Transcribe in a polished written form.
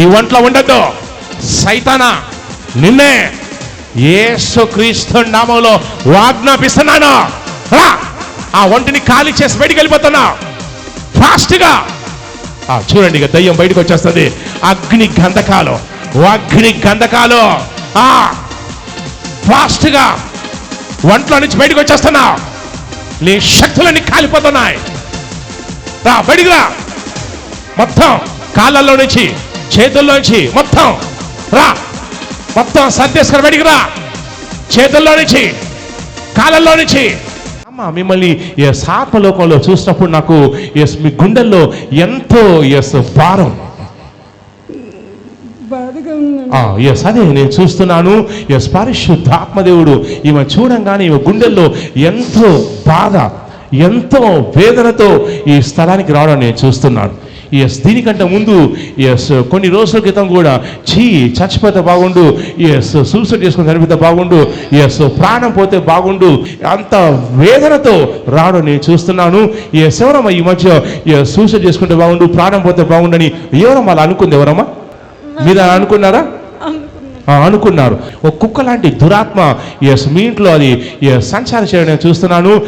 ఈ ఒంట్లో ఉండద్దు. సైతానా, నిన్నే యేసుక్రీస్తు నామములో ఆజ్ఞాపిస్తున్నాను, రా. ఆ ఒంటిని ఖాళీ చేసి బయటికి వెళ్ళిపోతున్నా ఫాస్ట్గా. చూడండి, ఇక దయ్యం బయటకు వచ్చేస్తుంది. అగ్ని గంధకాలు ఫాస్ట్గా ఒంట్లో నుంచి బయటకు వచ్చేస్తున్నా. నీ శక్తులన్నీ కాలిపోతున్నాయి. రా, బయటికి రా. మొత్తం కాళ్ళల్లో నుంచి, చేతుల్లో నుంచి మొత్తం రా. మొత్తం సర్దేసుకొని బయటికి రా. చేతుల్లో నుంచి, కాళ్ళల్లో నుంచి. మిమ్మల్ని ఆత్మలోకంలో చూసినప్పుడు నాకు మీ గుండెల్లో ఎంతో భారం. అదే నేను చూస్తున్నాను. పరిశుద్ధాత్మదేవుడు ఈమె చూడంగానే ఈమె గుండెల్లో ఎంతో బాధ, ఎంతో వేదనతో ఈ స్థలానికి రావడం నేను చూస్తున్నాను. దీనికంటే ముందు కొన్ని రోజుల క్రితం కూడా చచ్చిపోతే బాగుండు, సూసైడ్ చేసుకుని చనిపోతే బాగుండు, ప్రాణం పోతే బాగుండు, అంత వేదనతో రావడం నేను చూస్తున్నాను. ఎవరమ్మా ఈ మధ్య సూసైడ్ చేసుకుంటే బాగుండు, ప్రాణం పోతే బాగుండని ఎవరమ్మా అలా అనుకుంది? ఎవరమ్మా మీరు అలా అనుకున్నారా? అనుకున్నారు. ఒక కుక్క లాంటి దురాత్మ మీ ఇంట్లో అది సంచారం చేయడం నేను చూస్తున్నాను.